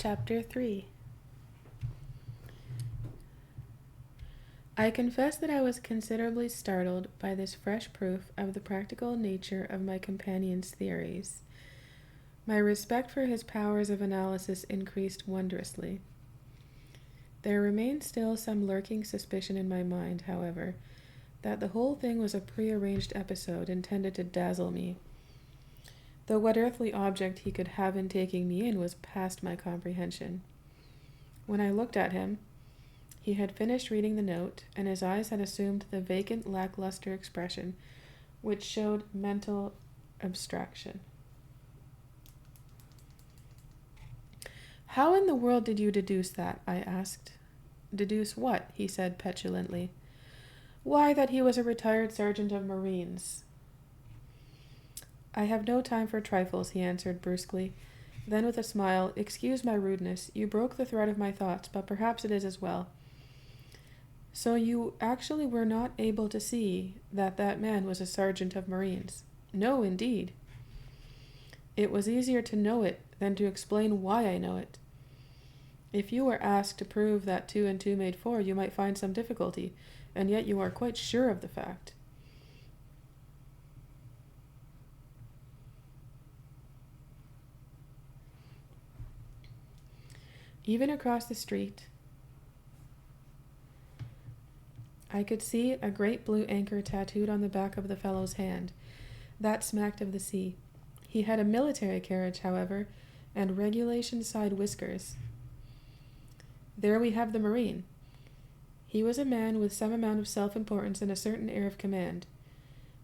Chapter 3. I confess that I was considerably startled by this fresh proof of the practical nature of my companion's theories. My respect for his powers of analysis increased wondrously. There remained still some lurking suspicion in my mind, however, that the whole thing was a prearranged episode intended to dazzle me, though what earthly object he could have in taking me in was past my comprehension. When I looked at him, he had finished reading the note, and his eyes had assumed the vacant, lackluster expression which showed mental abstraction. "How in the world did you deduce that?" I asked. "Deduce what?" he said petulantly. "Why, that he was a retired sergeant of Marines." "I have no time for trifles," he answered brusquely. Then with a smile, "Excuse my rudeness. You broke the thread of my thoughts, but perhaps it is as well. So you actually were not able to see that that man was a sergeant of Marines?" "No, indeed." "It was easier to know it than to explain why I know it. If you were asked to prove that 2 and 2 made 4, you might find some difficulty, and yet you are quite sure of the fact." Even across the street, I could see a great blue anchor tattooed on the back of the fellow's hand. That smacked of the sea. He had a military carriage, however, and regulation side whiskers. There we have the Marine. He was a man with some amount of self-importance and a certain air of command.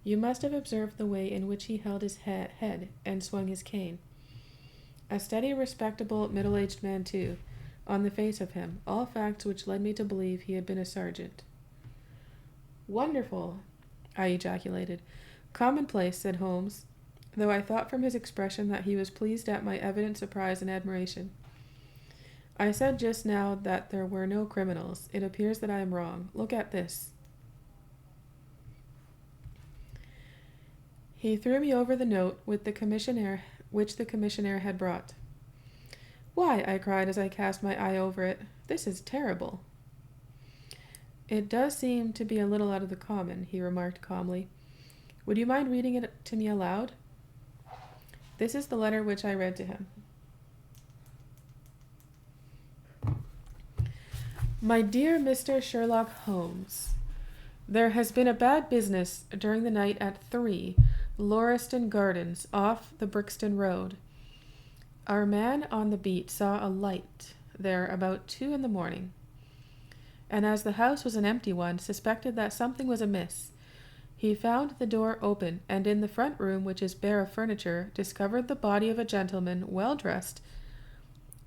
You must have observed the way in which he held his head and swung his cane. A steady, respectable, middle-aged man, too, on the face of him, all facts which led me to believe he had been a sergeant. "Wonderful!" I ejaculated. "Commonplace," said Holmes, though I thought from his expression that he was pleased at my evident surprise and admiration. "I said just now that there were no criminals. It appears that I am wrong. Look at this." He threw me over the note which the commissionaire had brought. "Why," I cried as I cast my eye over it, "this is terrible." "It does seem to be a little out of the common," he remarked calmly. "Would you mind reading it to me aloud?" This is the letter which I read to him. "My dear Mr. Sherlock Holmes, there has been a bad business during the night at 3, Lauriston Gardens, off the Brixton Road. Our man on the beat saw a light there about 2 in the morning, and as the house was an empty one, suspected that something was amiss. He found the door open, and in the front room, which is bare of furniture, discovered the body of a gentleman, well dressed,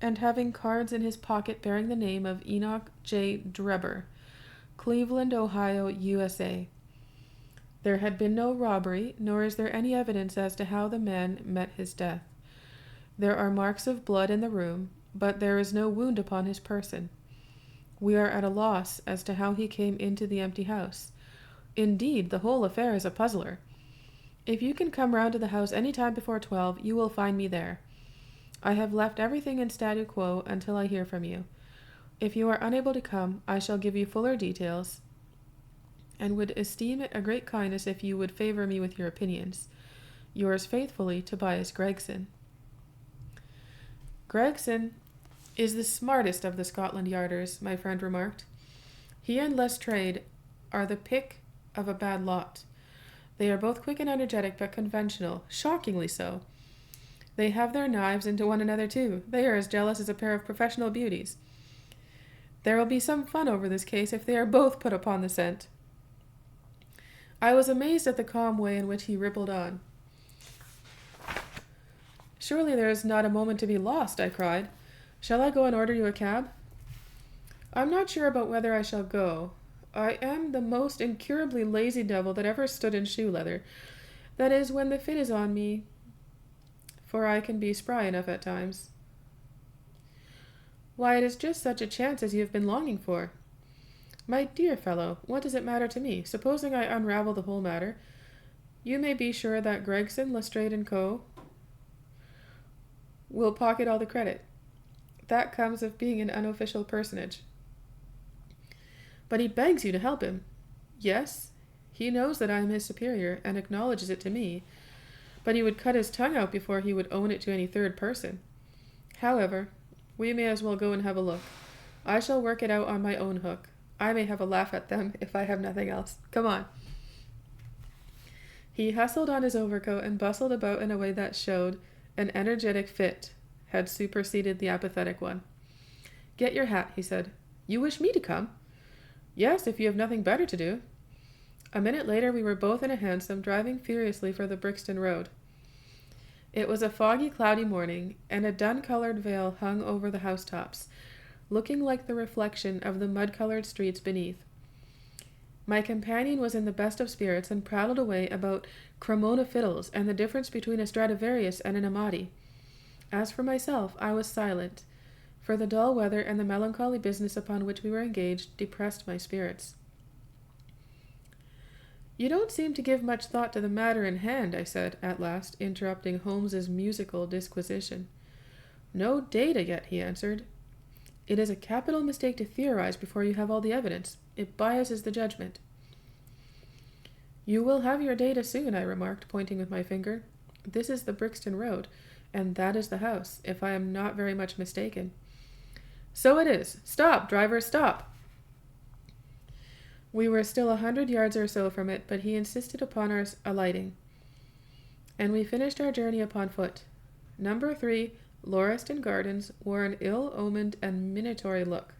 and having cards in his pocket bearing the name of Enoch J. Drebber, Cleveland, Ohio, USA. There had been no robbery, nor is there any evidence as to how the man met his death. There are marks of blood in the room, but there is no wound upon his person. We are at a loss as to how he came into the empty house. Indeed, the whole affair is a puzzler. If you can come round to the house any time before 12, you will find me there. I have left everything in statu quo until I hear from you. If you are unable to come, I shall give you fuller details, and would esteem it a great kindness if you would favor me with your opinions. Yours faithfully, Tobias Gregson." "Gregson is the smartest of the Scotland Yarders," my friend remarked. "He and Lestrade are the pick of a bad lot. They are both quick and energetic, but conventional, shockingly so. They have their knives into one another, too. They are as jealous as a pair of professional beauties. There will be some fun over this case if they are both put upon the scent." I was amazed at the calm way in which he rippled on. "Surely there is not a moment to be lost," I cried. "Shall I go and order you a cab?" "I'm not sure about whether I shall go. I am the most incurably lazy devil that ever stood in shoe leather. That is, when the fit is on me, for I can be spry enough at times." "Why, it is just such a chance as you have been longing for." "My dear fellow, what does it matter to me? Supposing I unravel the whole matter, you may be sure that Gregson, Lestrade & Co. will pocket all the credit. That comes of being an unofficial personage. But he begs you to help him. Yes, he knows that I am his superior and acknowledges it to me, but he would cut his tongue out before he would own it to any third person. However, we may as well go and have a look. I shall work it out on my own hook. I may have a laugh at them if I have nothing else. Come on. He hustled on his overcoat and bustled about in a way that showed an energetic fit had superseded the apathetic one. Get your hat, he said. You wish me to come? Yes, if you have nothing better to do. A minute later we were both in a hansom driving furiously for the Brixton Road. It was a foggy, cloudy morning, and a dun-colored veil hung over the housetops, looking like the reflection of the mud-colored streets beneath. My companion was in the best of spirits and prattled away about Cremona fiddles and the difference between a Stradivarius and an Amati. As for myself, I was silent, for the dull weather and the melancholy business upon which we were engaged depressed my spirits. You don't seem to give much thought to the matter in hand, I said, at last, interrupting Holmes's musical disquisition. No data yet, he answered. It is a capital mistake to theorize before you have all the evidence. It biases the judgment. You will have your data soon, I remarked, pointing with my finger. This is the Brixton Road, and that is the house, if I am not very much mistaken. So it is. Stop, driver, stop! We were still 100 yards or so from it, but he insisted upon our alighting, and we finished our journey upon foot. Number 3, Lauriston Gardens, wore an ill-omened and minatory look.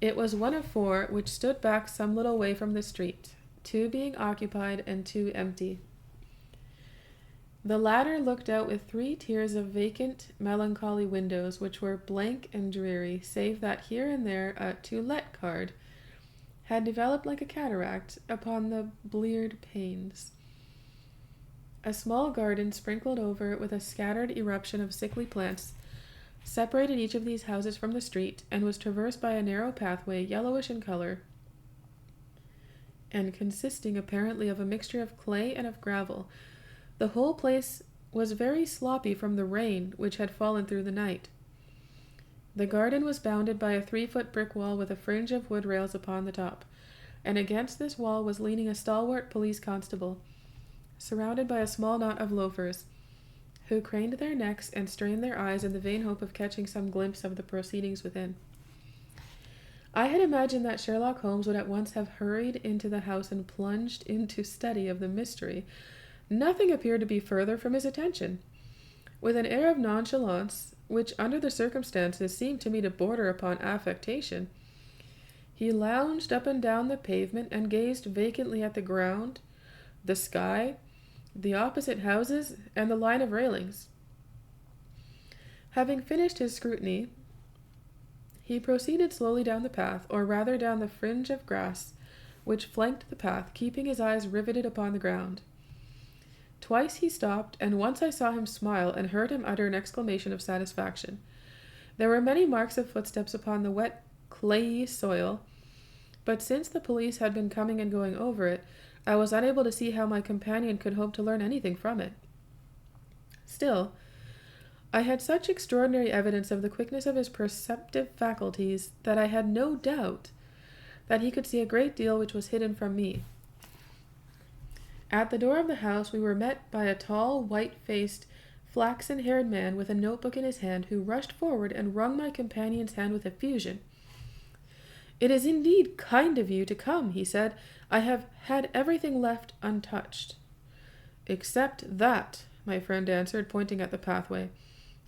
It was one of 4 which stood back some little way from the street, 2 being occupied and 2 empty. The latter looked out with 3 tiers of vacant, melancholy windows, which were blank and dreary, save that here and there a "To Let" card had developed like a cataract upon the bleared panes. A small garden, sprinkled over with a scattered eruption of sickly plants, separated each of these houses from the street, and was traversed by a narrow pathway, yellowish in color, and consisting apparently of a mixture of clay and of gravel. The whole place was very sloppy from the rain which had fallen through the night. The garden was bounded by a 3-foot brick wall with a fringe of wood rails upon the top, and against this wall was leaning a stalwart police constable, surrounded by a small knot of loafers, who craned their necks and strained their eyes in the vain hope of catching some glimpse of the proceedings within. I had imagined that Sherlock Holmes would at once have hurried into the house and plunged into study of the mystery. Nothing appeared to be further from his attention. With an air of nonchalance, which under the circumstances seemed to me to border upon affectation, he lounged up and down the pavement and gazed vacantly at the ground, the sky, the opposite houses, and the line of railings. Having finished his scrutiny, he proceeded slowly down the path, or rather down the fringe of grass which flanked the path, keeping his eyes riveted upon the ground. Twice he stopped, and once I saw him smile and heard him utter an exclamation of satisfaction. There were many marks of footsteps upon the wet, clayey soil, but since the police had been coming and going over it, I was unable to see how my companion could hope to learn anything from it. Still, I had such extraordinary evidence of the quickness of his perceptive faculties that I had no doubt that he could see a great deal which was hidden from me. At the door of the house we were met by a tall, white-faced, flaxen-haired man with a notebook in his hand, who rushed forward and wrung my companion's hand with effusion. "It is indeed kind of you to come," he said. "I have had everything left untouched." "Except that," my friend answered, pointing at the pathway.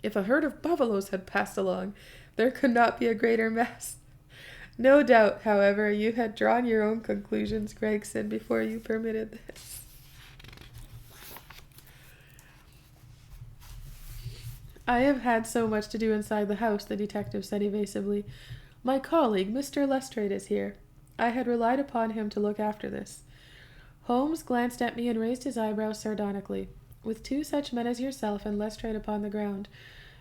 "If a herd of buffaloes had passed along, there could not be a greater mess." "No doubt, however, you had drawn your own conclusions, Gregson, before you permitted this." "I have had so much to do inside the house," the detective said evasively. "My colleague, Mr. Lestrade, is here. I had relied upon him to look after this." Holmes glanced at me and raised his eyebrows sardonically. "With 2 such men as yourself and Lestrade upon the ground,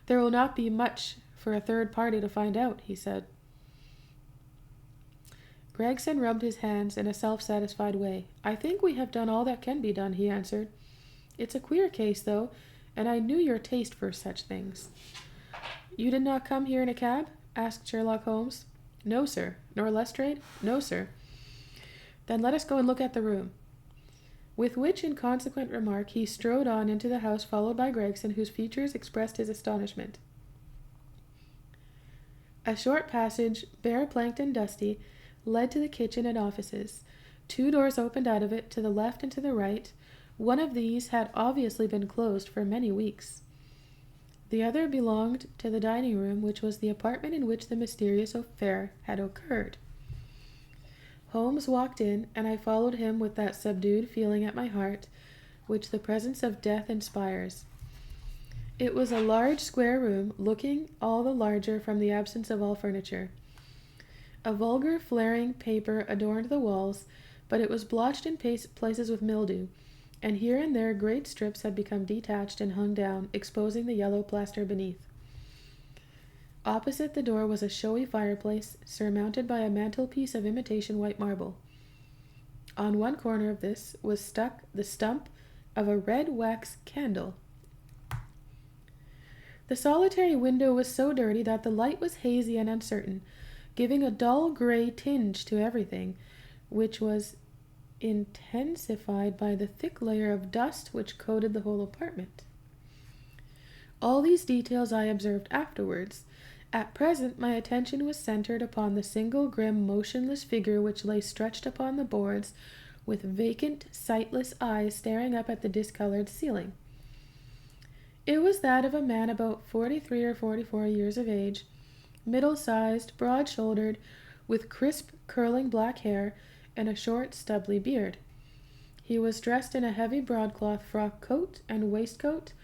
there will not be much for a third party to find out," he said. Gregson rubbed his hands in a self-satisfied way. "I think we have done all that can be done," he answered. "It's a queer case, though. and I knew your taste for such things. You did not come here in a cab? Asked Sherlock Holmes. No, sir. Nor Lestrade? No, sir. Then let us go and look at the room. With which inconsequent remark he strode on into the house, followed by Gregson, whose features expressed his astonishment. A short passage, bare planked and dusty, led to the kitchen and offices. 2 doors opened out of it, to the left and to the right. One of these had obviously been closed for many weeks. The other belonged to the dining room, which was the apartment in which the mysterious affair had occurred. Holmes walked in, and I followed him with that subdued feeling at my heart which the presence of death inspires. It was a large square room, looking all the larger from the absence of all furniture. A vulgar flaring paper adorned the walls, but it was blotched in places with mildew, and here and there great strips had become detached and hung down, exposing the yellow plaster beneath. Opposite the door was a showy fireplace, surmounted by a mantelpiece of imitation white marble. On one corner of this was stuck the stump of a red wax candle. The solitary window was so dirty that the light was hazy and uncertain, giving a dull gray tinge to everything, which was intensified by the thick layer of dust which coated the whole apartment. All these details I observed afterwards. At present my attention was centered upon the single grim, motionless figure which lay stretched upon the boards, with vacant, sightless eyes staring up at the discolored ceiling. It was that of a man about 43 or 44 years of age, middle-sized, broad-shouldered, with crisp, curling black hair and a short, stubbly beard. He was dressed in a heavy broadcloth frock coat and waistcoat,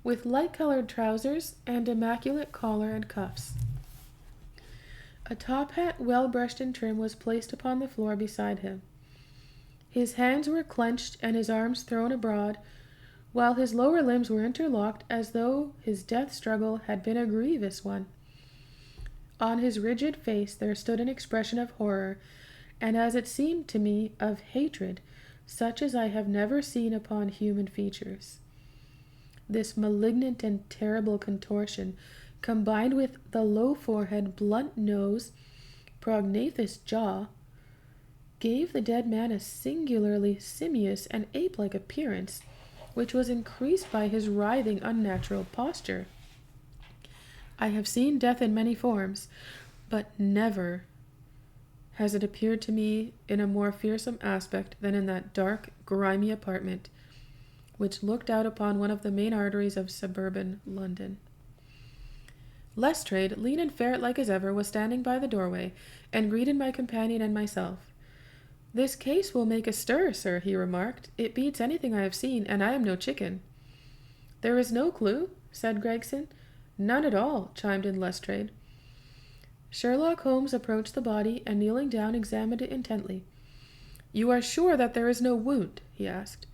with light-colored trousers and immaculate collar and cuffs. A top hat, well brushed and trim, was placed upon the floor beside him. His hands were clenched and his arms thrown abroad, while his lower limbs were interlocked, as though his death struggle had been a grievous one. On his rigid face there stood an expression of horror, and as it seemed to me, of hatred, such as I have never seen upon human features. This malignant and terrible contortion, combined with the low forehead, blunt nose, prognathous jaw, gave the dead man a singularly simious and ape-like appearance, which was increased by his writhing, unnatural posture. I have seen death in many forms, but never has it appeared to me in a more fearsome aspect than in that dark, grimy apartment, which looked out upon one of the main arteries of suburban London. Lestrade, lean and ferret-like as ever, was standing by the doorway, and greeted my companion and myself. "This case will make a stir, sir," he remarked. "It beats anything I have seen, and I am no chicken." "There is no clue?" said Gregson. "None at all," chimed in Lestrade. Sherlock Holmes approached the body, and kneeling down, examined it intently. "You are sure that there is no wound?" he asked,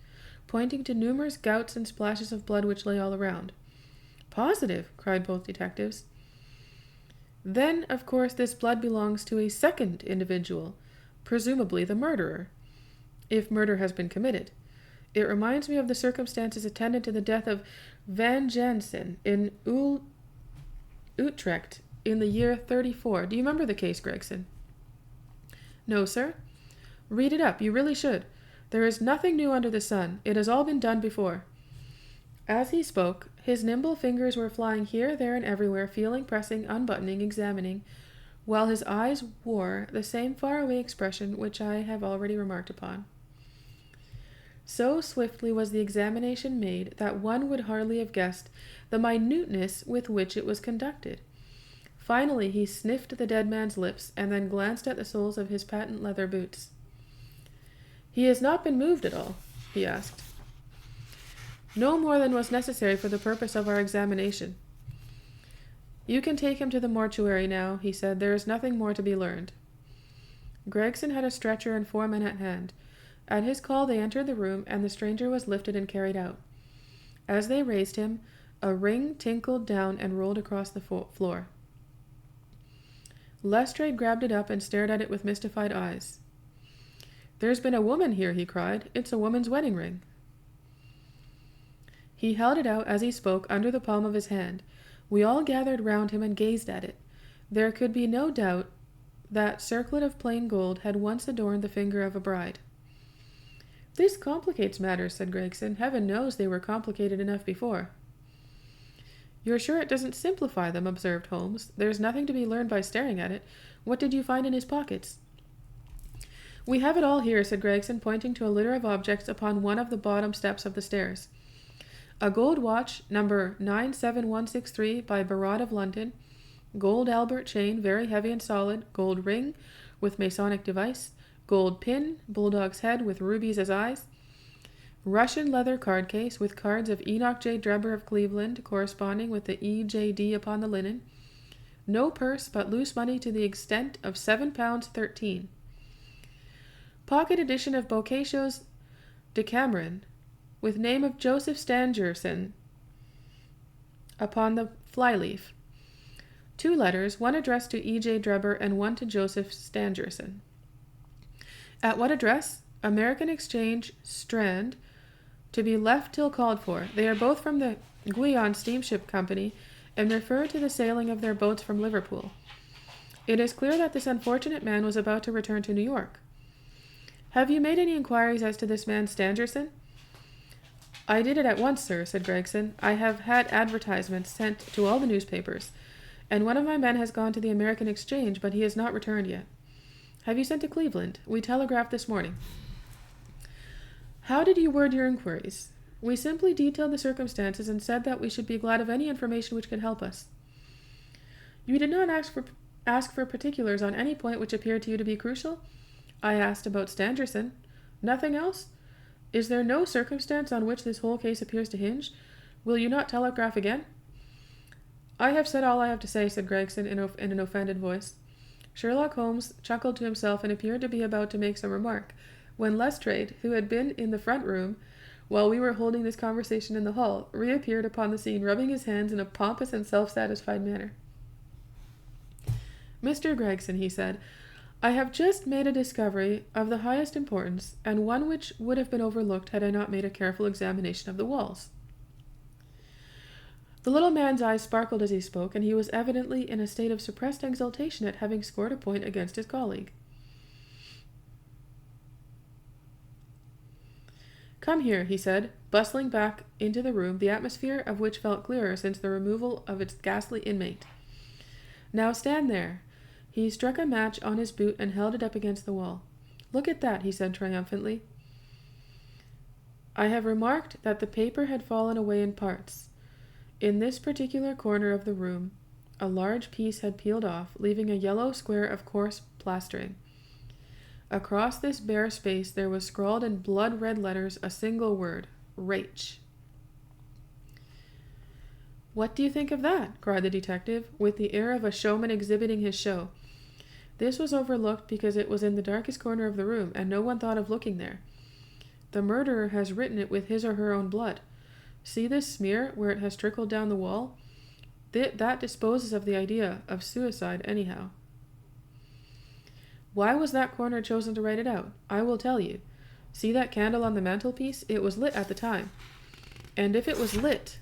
pointing to numerous gouts and splashes of blood which lay all around. "Positive," cried both detectives. "Then, of course, this blood belongs to a second individual, presumably the murderer, if murder has been committed. It reminds me of the circumstances attendant to the death of Van Jansen in Utrecht in the year 34. Do you remember the case, Gregson?" "No, sir." "Read it up. You really should. There is nothing new under the sun. It has all been done before." As he spoke, his nimble fingers were flying here, there, and everywhere, feeling, pressing, unbuttoning, examining, while his eyes wore the same faraway expression which I have already remarked upon. So swiftly was the examination made that one would hardly have guessed the minuteness with which it was conducted. Finally he sniffed the dead man's lips, and then glanced at the soles of his patent leather boots. "He has not been moved at all?" he asked. "No more than was necessary for the purpose of our examination." "You can take him to the mortuary now," he said. "There is nothing more to be learned." Gregson had a stretcher and 4 men at hand. At his call they entered the room, and the stranger was lifted and carried out. As they raised him, a ring tinkled down and rolled across the floor. Lestrade grabbed it up and stared at it with mystified eyes. "There's been a woman here," he cried. "It's a woman's wedding ring." He held it out as he spoke under the palm of his hand. We all gathered round him and gazed at it. There could be no doubt that circlet of plain gold had once adorned the finger of a bride. "This complicates matters," said Gregson. "Heaven knows they were complicated enough before." "You're sure it doesn't simplify them?" observed Holmes. "There's nothing to be learned by staring at it. What did you find in his pockets?" "We have it all here," said Gregson, pointing to a litter of objects upon one of the bottom steps of the stairs. "A gold watch, number 97163 by Barrot of London, gold Albert chain, very heavy and solid, gold ring with Masonic device, gold pin, bulldog's head with rubies as eyes, Russian leather card case with cards of Enoch J. Drebber of Cleveland corresponding with the EJD upon the linen, no purse but loose money to the extent of £7.13. Pocket edition of Boccaccio's Decameron with name of Joseph Stangerson upon the flyleaf. 2 letters, one addressed to E.J. Drebber and one to Joseph Stangerson. At what address? American Exchange, Strand, to be left till called for. They are both from the Guion Steamship Company and refer to the sailing of their boats from Liverpool. It is clear that this unfortunate man was about to return to New York. Have you made any inquiries as to this man Stangerson?" "I did it at once, sir," said Gregson. "I have had advertisements sent to all the newspapers, and one of my men has gone to the American Exchange, but he has not returned yet." "Have you sent to Cleveland?" "We telegraphed this morning." "How did you word your inquiries?" "We simply detailed the circumstances and said that we should be glad of any information which could help us." "You did not ask for particulars on any point which appeared to you to be crucial?" "I asked about Stangerson." "Nothing else? Is there no circumstance on which this whole case appears to hinge? Will you not telegraph again?" "I have said all I have to say," said Gregson in an offended voice. Sherlock Holmes chuckled to himself and appeared to be about to make some remark, when Lestrade, who had been in the front room while we were holding this conversation in the hall, reappeared upon the scene, rubbing his hands in a pompous and self-satisfied manner. "Mr. Gregson," he said, "I have just made a discovery of the highest importance, and one which would have been overlooked had I not made a careful examination of the walls." The little man's eyes sparkled as he spoke, and he was evidently in a state of suppressed exultation at having scored a point against his colleague. "Come here," he said, bustling back into the room, the atmosphere of which felt clearer since the removal of its ghastly inmate. "Now stand there." He struck a match on his boot and held it up against the wall. "Look at that," he said triumphantly. "I have remarked that the paper had fallen away in parts. In this particular corner of the room, a large piece had peeled off, leaving a yellow square of coarse plastering. Across this bare space there was scrawled in blood-red letters a single word, Rach. "What do you think of that?" cried the detective, with the air of a showman exhibiting his show. This was overlooked because it was in the darkest corner of the room, and no one thought of looking there. "The murderer has written it with his or her own blood. See this smear where it has trickled down the wall? That disposes of the idea of suicide anyhow." "Why was that corner chosen to write it out? I will tell you. See that candle on the mantelpiece? It was lit at the time. And if it was lit,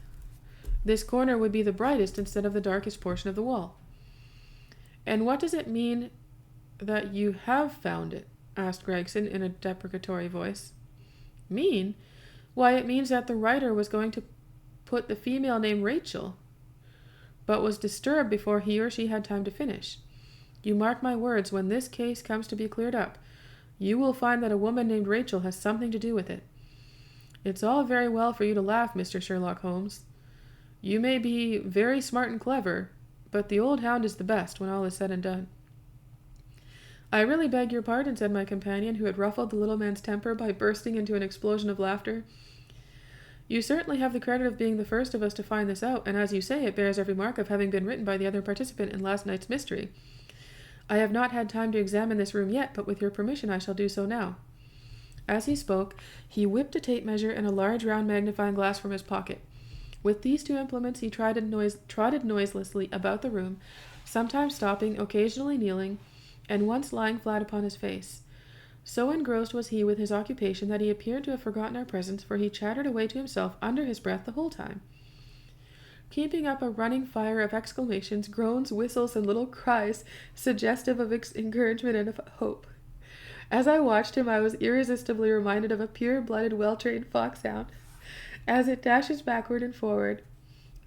this corner would be the brightest instead of the darkest portion of the wall." "And what does it mean that you have found it?" asked Gregson in a deprecatory voice. "Mean? Why, it means that the writer was going to put the female name Rachel, but was disturbed before he or she had time to finish. You mark my words, when this case comes to be cleared up, you will find that a woman named Rachel has something to do with it. It's all very well for you to laugh, Mr. Sherlock Holmes. You may be very smart and clever, but the old hound is the best when all is said and done." "I really beg your pardon," said my companion, who had ruffled the little man's temper by bursting into an explosion of laughter. "You certainly have the credit of being the first of us to find this out, and as you say, it bears every mark of having been written by the other participant in last night's mystery. I have not had time to examine this room yet, but with your permission I shall do so now." As he spoke, he whipped a tape measure and a large round magnifying glass from his pocket. With these 2 implements he trotted noiselessly about the room, sometimes stopping, occasionally kneeling, and once lying flat upon his face. So engrossed was he with his occupation that he appeared to have forgotten our presence, for he chattered away to himself under his breath the whole time, keeping up a running fire of exclamations, groans, whistles, and little cries suggestive of encouragement and of hope. As I watched him, I was irresistibly reminded of a pure-blooded, well-trained foxhound as it dashes backward and forward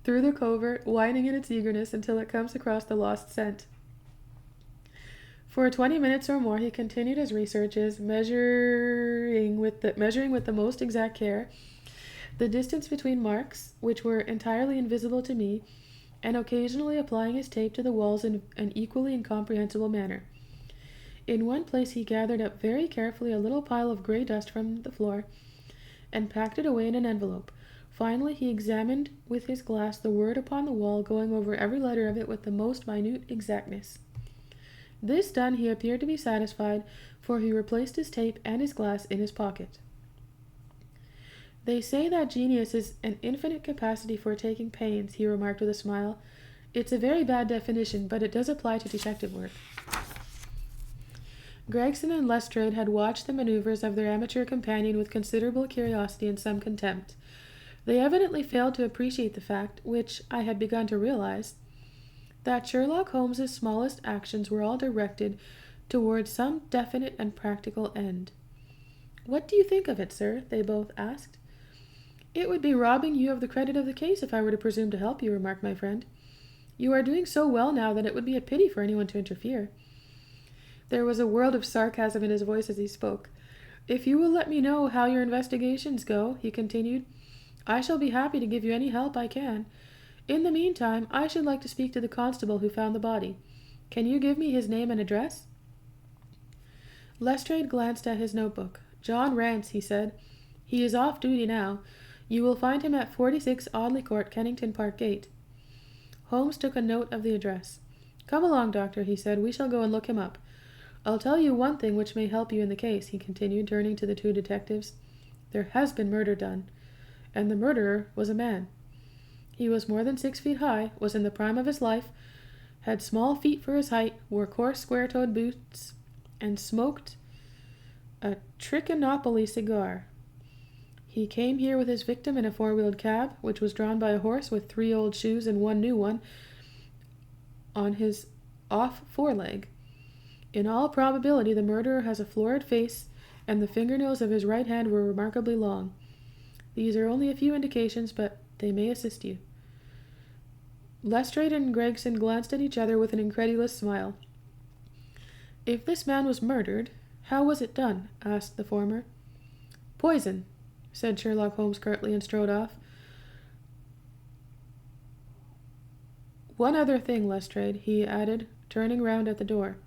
through the covert, whining in its eagerness until it comes across the lost scent. For 20 minutes or more he continued his researches, measuring with the most exact care the distance between marks, which were entirely invisible to me, and occasionally applying his tape to the walls in an equally incomprehensible manner. In one place he gathered up very carefully a little pile of gray dust from the floor and packed it away in an envelope. Finally he examined with his glass the word upon the wall, going over every letter of it with the most minute exactness. This done, he appeared to be satisfied, for he replaced his tape and his glass in his pocket. "They say that genius is an infinite capacity for taking pains," he remarked with a smile. "It's a very bad definition, but it does apply to detective work." Gregson and Lestrade had watched the maneuvers of their amateur companion with considerable curiosity and some contempt. They evidently failed to appreciate the fact, which I had begun to realize, that Sherlock Holmes's smallest actions were all directed towards some definite and practical end. "What do you think of it, sir?" they both asked. "It would be robbing you of the credit of the case if I were to presume to help you," remarked my friend. "You are doing so well now that it would be a pity for anyone to interfere." There was a world of sarcasm in his voice as he spoke. "If you will let me know how your investigations go," he continued, "I shall be happy to give you any help I can. In the meantime, I should like to speak to the constable who found the body. Can you give me his name and address?" Lestrade glanced at his notebook. "John Rance," he said. "He is off duty now. You will find him at 46 Audley Court, Kennington Park Gate." Holmes took a note of the address. "Come along, Doctor," he said. "We shall go and look him up. I'll tell you one thing which may help you in the case," he continued, turning to the two detectives. "There has been murder done, and the murderer was a man. He was more than 6 feet high, was in the prime of his life, had small feet for his height, wore coarse square-toed boots, and smoked a Trichinopoly cigar. He came here with his victim in a four-wheeled cab, which was drawn by a horse with 3 old shoes and 1 new one on his off foreleg. In all probability the murderer has a florid face, and the fingernails of his right hand were remarkably long. These are only a few indications, but they may assist you." Lestrade and Gregson glanced at each other with an incredulous smile. "If this man was murdered, how was it done?" asked the former. "Poison," said Sherlock Holmes curtly, and strode off. "One other thing, Lestrade," he added, turning round at the door.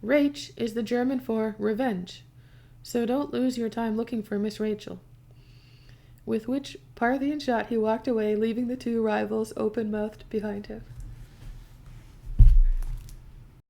"Rache is the German for revenge, so don't lose your time looking for Miss Rachel." With which Parthian shot he walked away, leaving the two rivals open-mouthed behind him.